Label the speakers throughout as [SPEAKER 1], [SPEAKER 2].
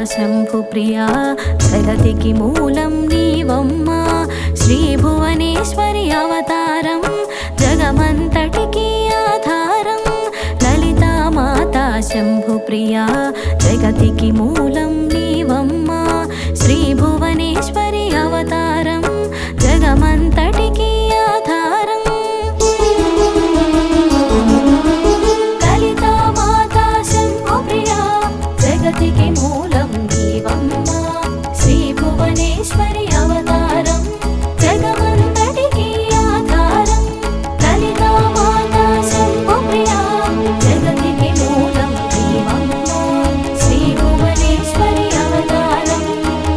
[SPEAKER 1] శంభుప్రియా జగతికి మూలం నీవమ్మా శ్రీ భువనేశ్వరి అవతారం జగమంతటికి ఆధారం లలితా మాతా శంభుప్రియా జగతికి మూలం నీవమ్మా శ్రీ భువనేశ్వరి అవతారం జగమంతటికి ఆధారం లలితా మాతా శంభుప్రియా జగతికి మూలం నీవమ్మా శ్రీ భువనేశ్వరి అవతారం జగమంతటికి ఆధారం లలితా మాతా శంభుప్రియా జగతికి మూలం నీవమ్మా శ్రీ భువనేశ్వరి అవతారం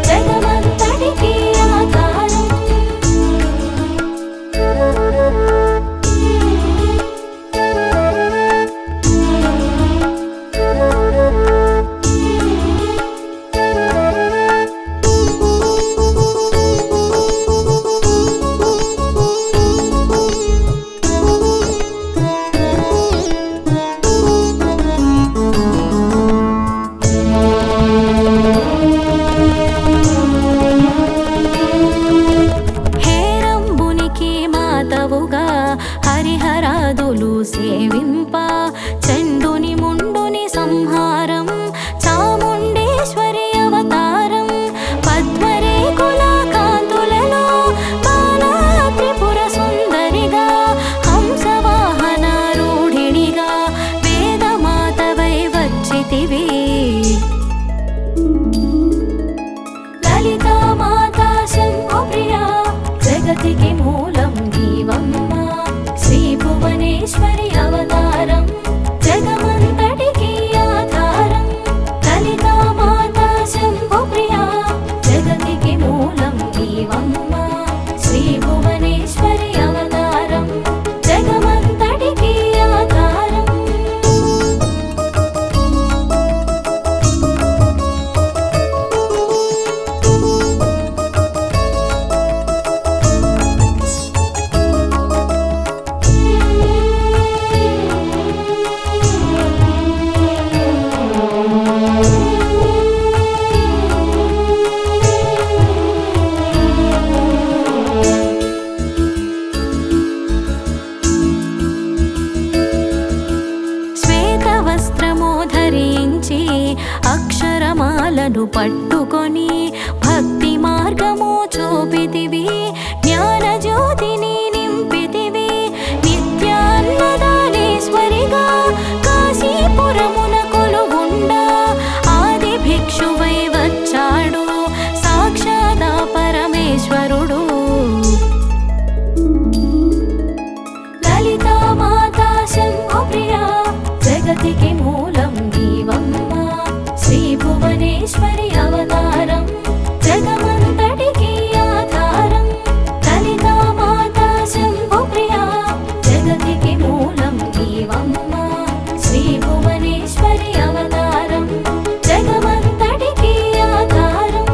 [SPEAKER 1] జగమంతటికి ఆధారం హరిహరాదులు సేవింప చండుని ముండుని సంహారం చాముండేశ్వరి అవతారం పద్మరేకుల కాంతులలో బాలా త్రిపుర సుందరిగా హంసవాహనారూఢిణిగా వేదమాతవై వచ్చితివి లలితా మాతా శంభుప్రియా జగతికి మూలం నీవమ్మా శ్రీ భువనేశ్వరి అవతారం జగమంతటికి ఆధారం లలితా మాతా శంభుప్రియా జగతికి మూలం నీవమ్మా శ్రీ భువనేశ్వరి అవతారం జగమంతటికి ఆధారం ధరించి అక్షరమాలను పట్టుకొని భక్తి మార్గము చూపితివి జ్ఞాన జ్యోతిని నింపితివి నిత్యాన్నదానేశ్వరిగా కాశీపురమున కొలువుండా ఆది భిక్షువై వచ్చాడు సాక్షాత్ పరమేశ్వరుడు లలితా మాతా శంభుప్రియా జగతికి మూలం నీవమ్మా శ్రీ భువనేశ్వరి అవతారం జగమంతటికి ఆధారం లలితా మాతా శంభుప్రియా జగతికి మూలం నీవమ్మా శ్రీ భువనేశ్వరి అవతారం జగమంతటికి ఆధారం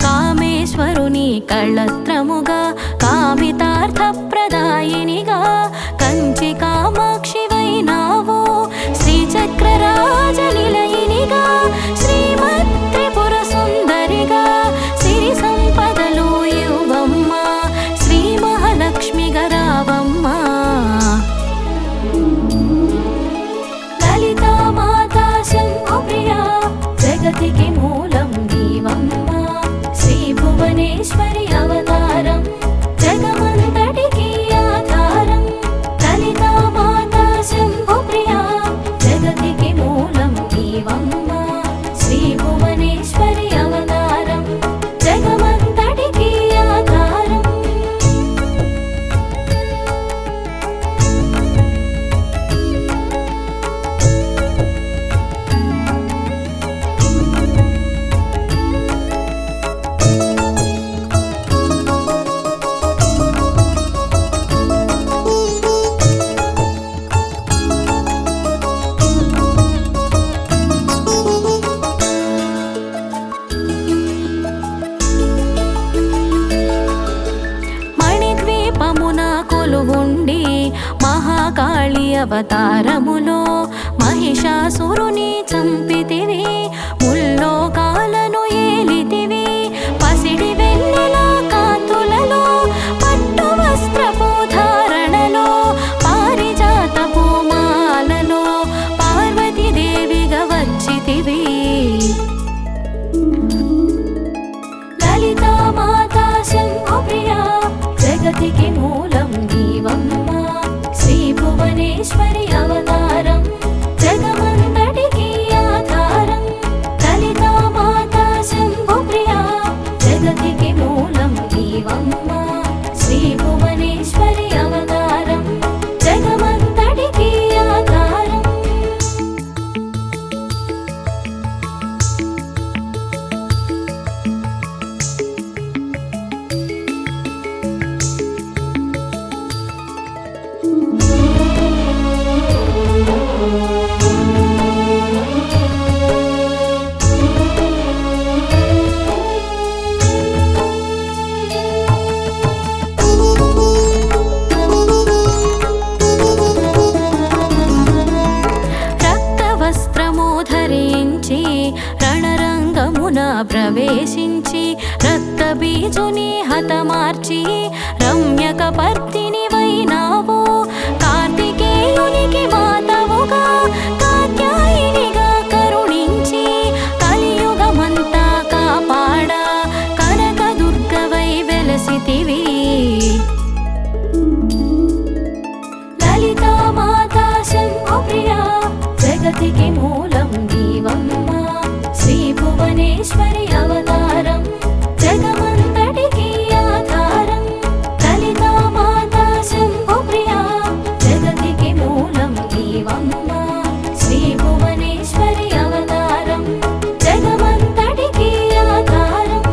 [SPEAKER 1] కామేశ్వరుని కళత్రముగా కామితార్థ ప్రదాయినిగా కంచి కామాక్షివైనావు శ్రీచక్రరాజ నిలయినిగా శ్రీమత్ త్రిపుర సుందరిగా సిరి సంపదలు ఇవ్వమ్మా శ్రీ మహాలక్ష్మిగా రావమ్మా లలితా మాతా శంభుప్రియా జగతికి మూలం నీవమ్మా శ్రీ భువనేశ్వరి అవతారం జగమంతటికి ఆధారం లలితా మాతా శంభుప్రియా జగతికి మూలం నీవమ్మా శ్రీ భువనేశ్వరి అవతారం జగమంతటికి ఆధారం అవతారములో మహిషాసురుని చంపితివి, ముల్లోకాలను ఏలితివి. పసిడి వెన్నెల కాంతులలో పట్టు వస్త్రపు ధారణలో పారిజాతపు మాలలో పార్వతీదేవిగా వచ్చితివి. లలితా మాతా శంభుప్రియా జగతికి మూలం నీవమ్మా, శ్రీ భువనేశ్వరి అవతారం జగమంతటికి ఆధారం. లలితా మాతా శంభుప్రియా జగతికి మూలం నీవమ్మా, శ్రీ భువనేశ్వరి అవతారం జగమంతటికి ఆధారం. రణరంగమున ప్రవేశించి రక్తబీజుని హతమార్చి రమ్యక పర్తిని వైనావు. కార్తికేయునికి మాతవుగా కాత్యాయినిగా కరుణించి కలియుగమంతా కాపాడ కనకదుర్గవై వెలసితివి. లలితా మాతా శంభుప్రియా జగతికి మూలం నీవమ్మా, శ్రీ భువనేశ్వరి అవతారం జగమంతటికి ఆధారం. లలితా మాతా శంభుప్రియా జగతికి మూలం నీవమ్మా, శ్రీ భువనేశ్వరి అవతారం జగమంతటికి ఆధారం.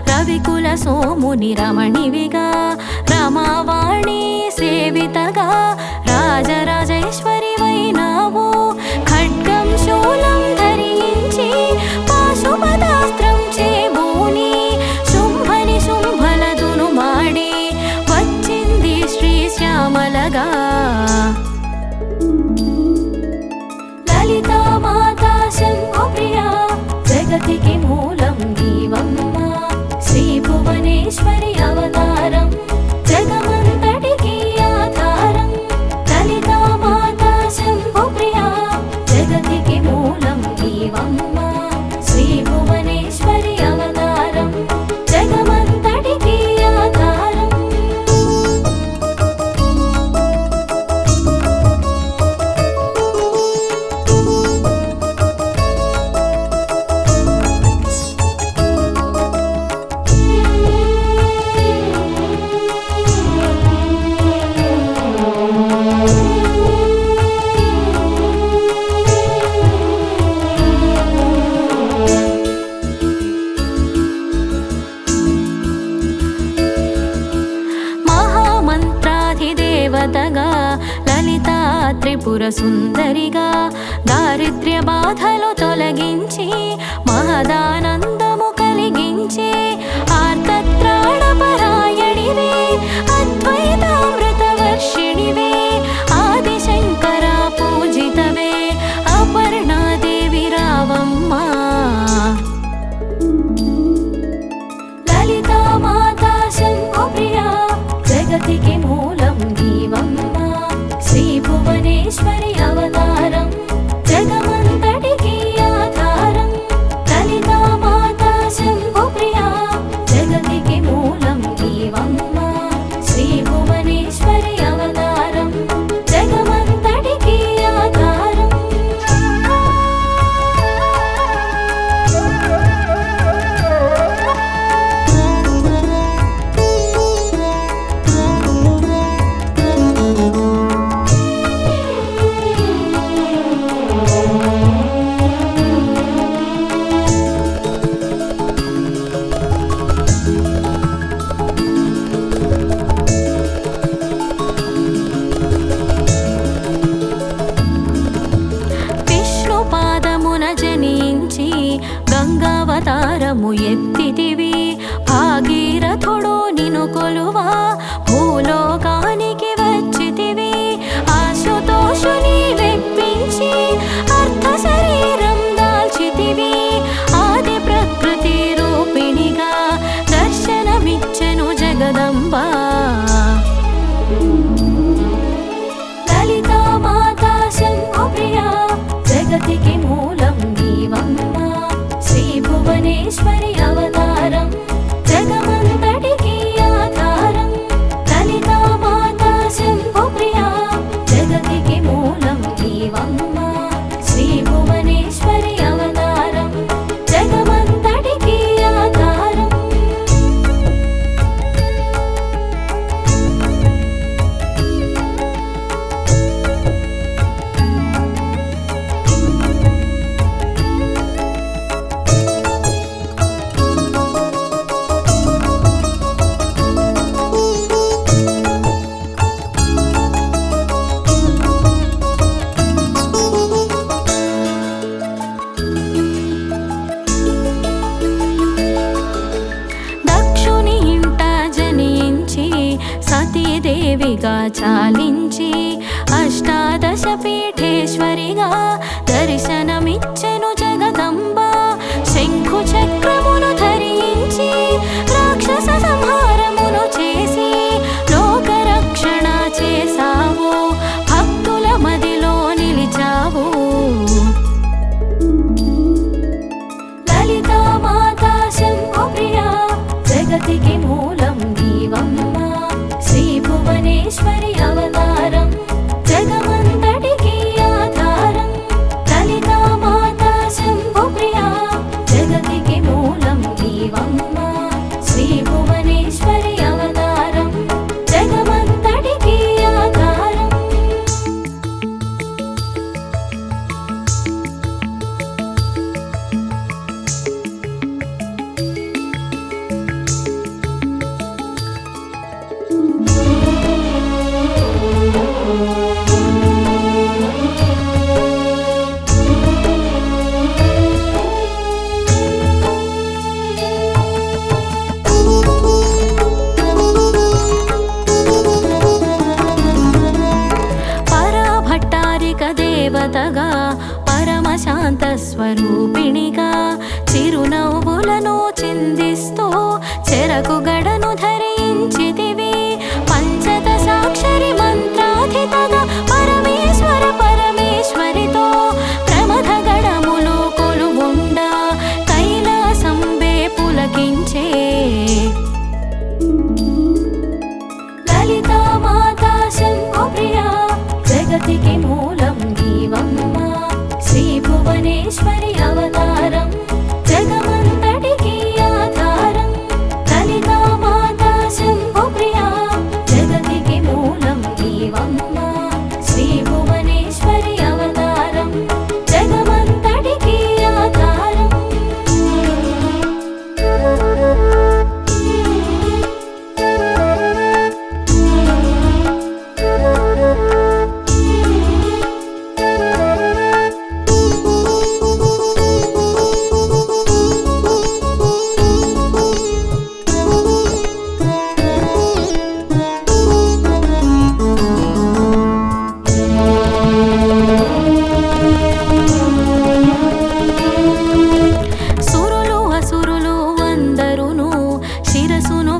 [SPEAKER 1] రవికుల సోముని రమణివిగా రమావాణి సేవితగా రాజరాజేశ్వరి వైనావు. ఖడ్గం శూలం ధరించి పాశుపదాస్త్రం చేబూని శుంభని శుంభలదును మాడి వచ్చింది శ్రీ శ్యామలగా. లలితా మాతా శంభుప్రియా జగతికి మూలం నీవమ్మా, శ్రీ భువనేశ్వరి అవతారం జగమంతటికి ఆధారం. లలితా మాతా శంభుప్రియా జగతికి మూలం నీవమ్మా, శ్రీ భువనేశ్వరి అవతారం జగమంతటికి ఆధారం. దేవతగా లలితా త్రిపుర సుందరిగా దారిద్ర్య బాధలు తొలగించి మహదానందము కలిగించి ఆర్తత్రాణపరాయణివే అద్వైతామృత వర్షిణివే ఆదిశంకర పూజితవే అపర్ణాదేవి రావమ్మా. లలితా మాతా శంభుప్రియా జగతికి మూలం నీవమ్మా, శ్రీ భువనేశ్వరి అవతారం జగమంతటికి ఆధారం. లలితా మాతా శంభుప్రియా జగతికి మూలం నీవమ్మా, శ్రీ భువనేశ్వరి అవతారం జగమంతటికి ఆధారం. చాలించి అష్టాదశ పీఠేశ్వరిగా దర్శనమిచ్చెను జగదంబ. శంఖు చక్రమును ధరించి రాక్షస సంహారమును చేసి లోకరక్షణ చేసావు, భక్తుల మదిలో నిలిచావు. లలితా మాతా శంభు ప్రియా జగతికి మూలం నీవమ్మ. శ్రీ భువనేశ్వరి అవతారం జగమంతటికి ఆధారం. లలితా మాతా శంభు ప్రియా జగతికి మూలం నీవమ్మ. శ్రీ భువనేశ్వరి అవతారం జగమంతటికి ఆధారం. దేవతగా పరమశాంత స్వరూపిణిగా చిరునవ్వులను చిందిస్తూ చెరకు గడను ధరించితివి. పంచదశాక్షరి మంత్రాధితగా పరమేశ్వర పరమేశ్వరితో ప్రమథ గడములు కొలువుండా కైలాసంబే పులకించే. లలితా మాతా శంభు ప్రియా జగతికి మూలం నీవమ్మ. శ్రీ భువనేశ్వరి అవతారం జగమంతటికి ఆధారం. లలితా మాతా శంభు ప్రియా జగతికి మూలం నీవమ్మ. శ్రీ భువనేశ్వరి అవతారం జగమంతటికి ఆధారం.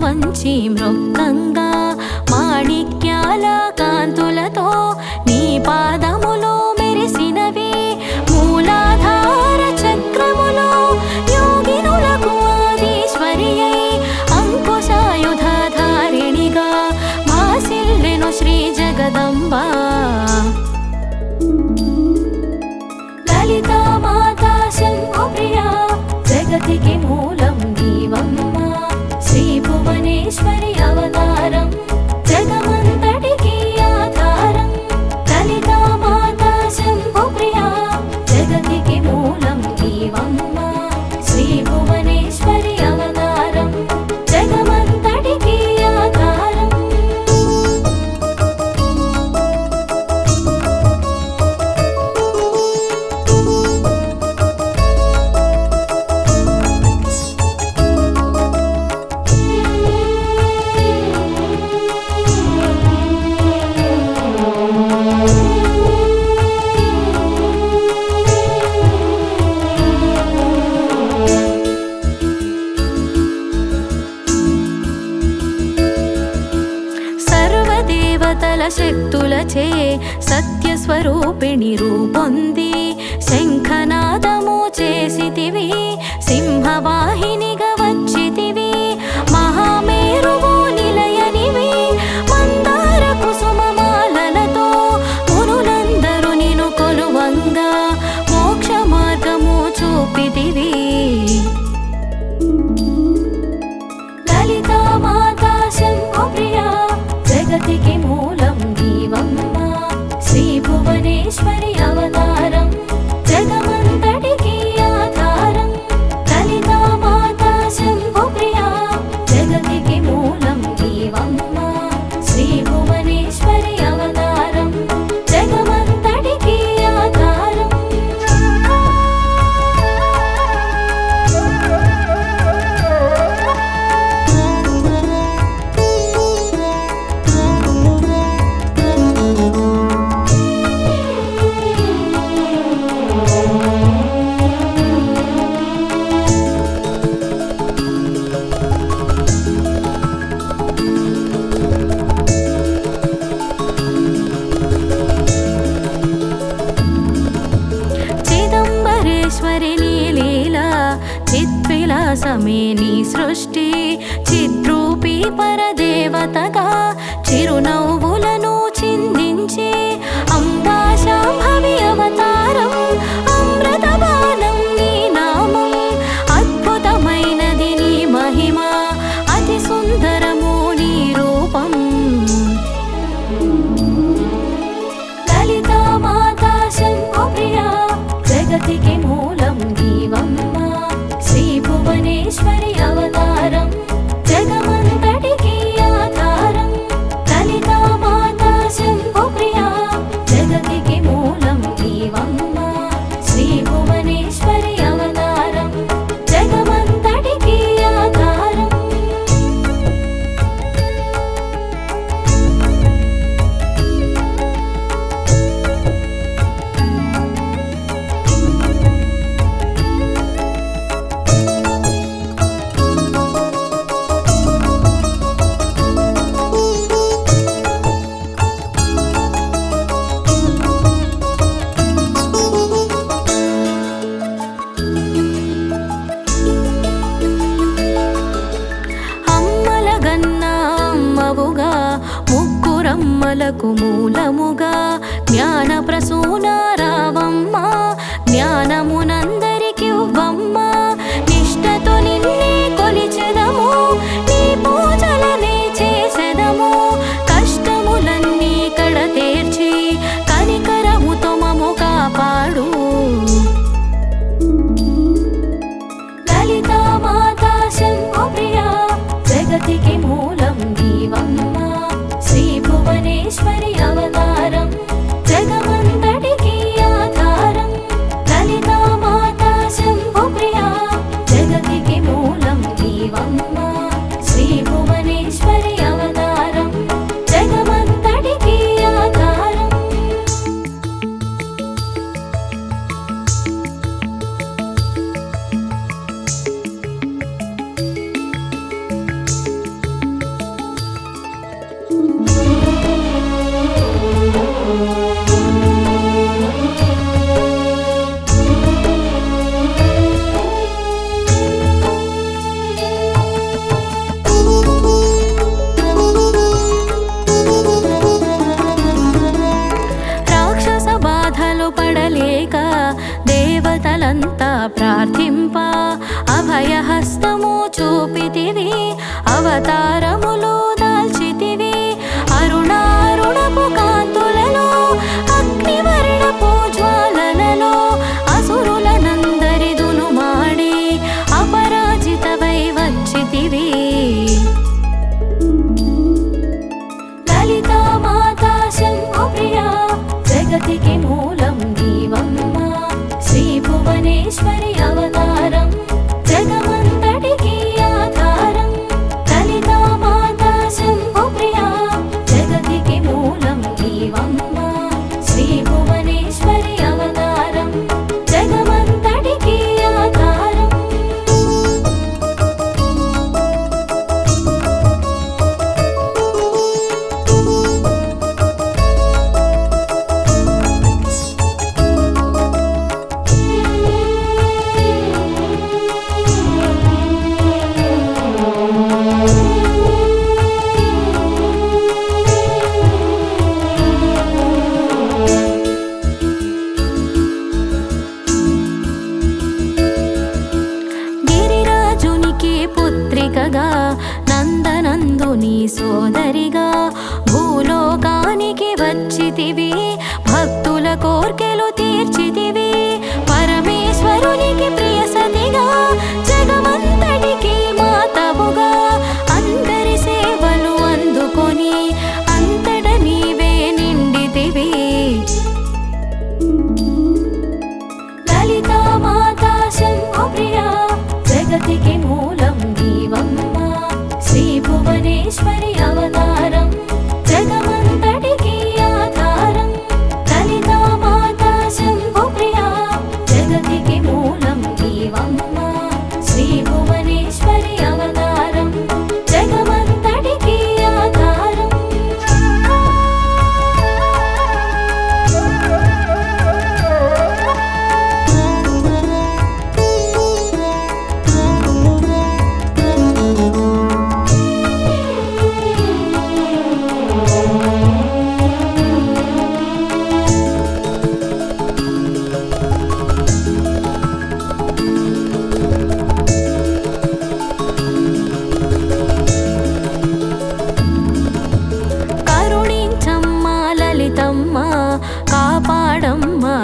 [SPEAKER 1] వంచి మృక్కంగా మాణిక్యాల కాంతులతో నీ పాదములో మెరిసినవి. మూలాధార చక్రములో యోగినులకు ఆదీశ్వరి అయి అంకుశాయుధారిణిగా భాసిల్లెను శ్రీ జగదంబ. లలితా మాతా శంభు ప్రియా జగతికి మూలం నీవమ్మ. శ్రీ భువనేశ్వరి అవతారం జగమంతటికి ఆధారం. లలితా మాతా శంభు ప్రియా జగతికి మూలం నీవమ్మ. శ్రీ భువనేశ్వరి అవతారం జగమంతటికి ఆధారం. సర్వదేవతల శక్తులచే సత్యస్వరూపిణి రూపొంది శంఖనాదము చేసితివి. సింహవాహినిగా వచ్చితివి. మహామేరువు నిలయనివి. మందార కుసుమమాలలతో మునులందరూ నిన్ను కొలువంగా మోక్ష మార్గము చూపితివి. లలితా మాతా శంభు ప్రియా జగతికి మూలం నీవమ్మ. శ్రీ భువనేశ్వరి అవతారం జగమంతటికి ఆధారం. లలితా మాతా విలాసమే నీ సృష్టి చిద్రూపి పరదేవతగా చిరునవ్వులను చిందించే అంబా శాంభవి అవతారం అమృతపానం నీ నామం అద్భుతమైనది నీ మహిమ అతి సుందరము నీ రూపం లలితా మాతా శంకుప్రియా జగతికి మూలం నీవమ్మ శ్రీ భువనేశ్వరి అవతారం జగమంతటికి ఆధారం లలితా మాతా శంకుప్రియా జగతికి మూలం నీవమ్మ శ్రీ భువనేశ్వరి అవతారం జగమంతటికి ఆధారం ముగ్గురమ్మలకు మూలముగా జ్ఞాన ప్రసూన రావమ్మ జ్ఞానమునందరికివ్వమ్మ నిష్ఠతో నిన్నే కొలిచెదము నీ పూజలనే చేసెదము కష్టములన్నీ కడతేర్చి కనికరముతో మము కాపాడు లలితా మాతా శంకుప్రియా జగతికి మూలం నీవమ్మ శ్రీ భువనేశ్వరి అవతారం జగమంతటికి ఆధారం లలితా మాతా శంకుప్రియా జగతికి మూలం నీవమ్మ శ్రీ భువనేశ్వరి అవతారం జగమంతటికి ఆధారం రాక్షస బాధలు పడలేక దేవతలంతా ప్రార్థింప అభయహస్తము చూపితివి అవతారములు దాల్చితివి అరుణారుణపు కాంతులలో అగ్నివర్ణపు జ్వాలలలో అసురులనందరిదును మాడి అపరాజితవై వచ్చితివి లలితా మాతా శంకుప్రియా జగతికి మూలం నీవమ్మ శ్రీ భువనేశ్వరి అవతారం జగమంతటికి ఆధారం లలితా మాతా శంకుప్రియా జగతికి మూలం నీవమ్మ శ్రీ భువనేశ్వరి అవతారం జగమంతటికి ఆధారం గిరిరాజునికి పుత్రికగా నందనందుని సోదరిగా భూలోకానికి వచ్చితివి భక్తుల కోర్కెలు తీర్చితివి పరమేశ్వరునికి ప్రియ సతిగా జగమంతటికి మాతవుగా అందరి సేవలు అందుకొని అంతట నీవే నిండితివి లలితా మాతా శంకుప్రియా జగతికి మూలం నీవమ్మ శ్రీ భువనేశ్వరి అవతారం జగమంతటికి ఆధారం లలితా మాతా శంకు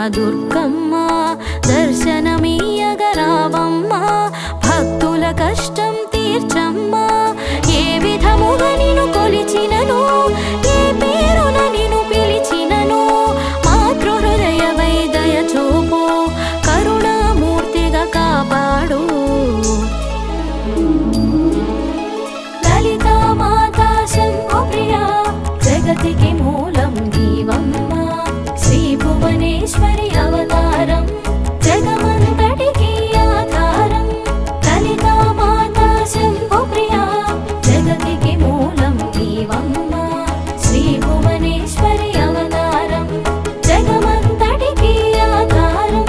[SPEAKER 1] దుర్గమ్మ దర్శనమీయగరావమ్మ భక్తుల కష్టం తీర్చమ్మ ఏ విధముగా నిన్ను కొలిచినను ఏ పేరున నిన్ను పిలిచినను మాతృహృదయ వైదయ చూపు కరుణామూర్తిగా కాపాడు లలితా మాతా శంభు ప్రియా జగతికి మూలం నీవమ్మ శ్రీ భువనేశ్వరి అవతారం జగమంతటికి ఆధారం లలితా మాతా శంభు ప్రియా జగతికి మూలం నీవమ్మ శ్రీ భువనేశ్వరి అవతారం జగమంతటికి ఆధారం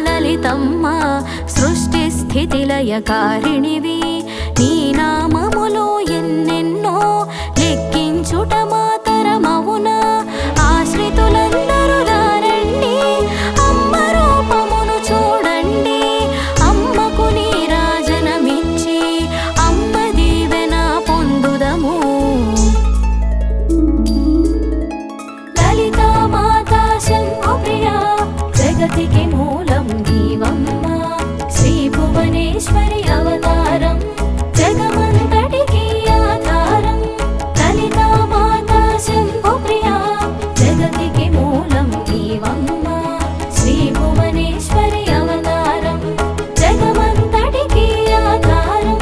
[SPEAKER 1] లలితమ్మ సృష్టి స్థితి లయకారిణివి నీ నామములు ఎన్నెన్నో లెక్కించుట మాతరమవునా ఆశ్రితులందరూ రండి అమ్మ రూపమును చూడండి అమ్మకు నీరాజనమిచ్చి అమ్మ దీవెన పొందుదము లలితా మాతా శంభు ప్రియా జగతికి మూలం నీవమ్మ శ్రీ భువనేశ్వరి అవతారం జగమంతటికి ఆధారం లలితా మాతా శంభు ప్రియా జగతికి మూలం నీవమ్మ శ్రీ భువనేశ్వరి అవతారం జగమంతటికి ఆధారం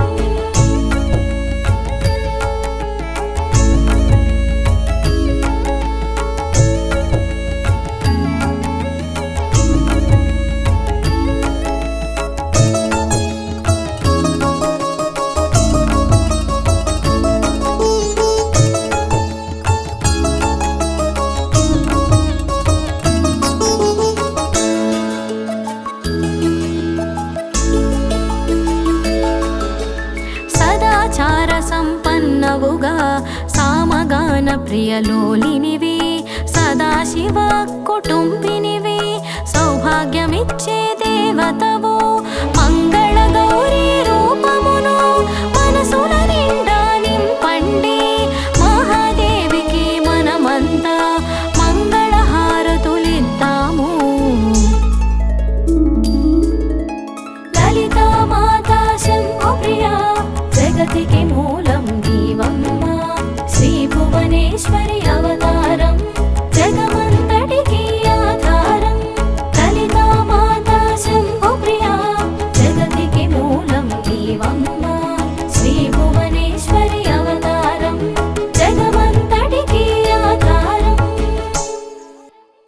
[SPEAKER 1] సదాచార సంపన్నవుగా సామగాన ప్రియలోలినివి సదాశివ కుటుంబినివి సౌభాగ్యమిచ్చే దేవతవు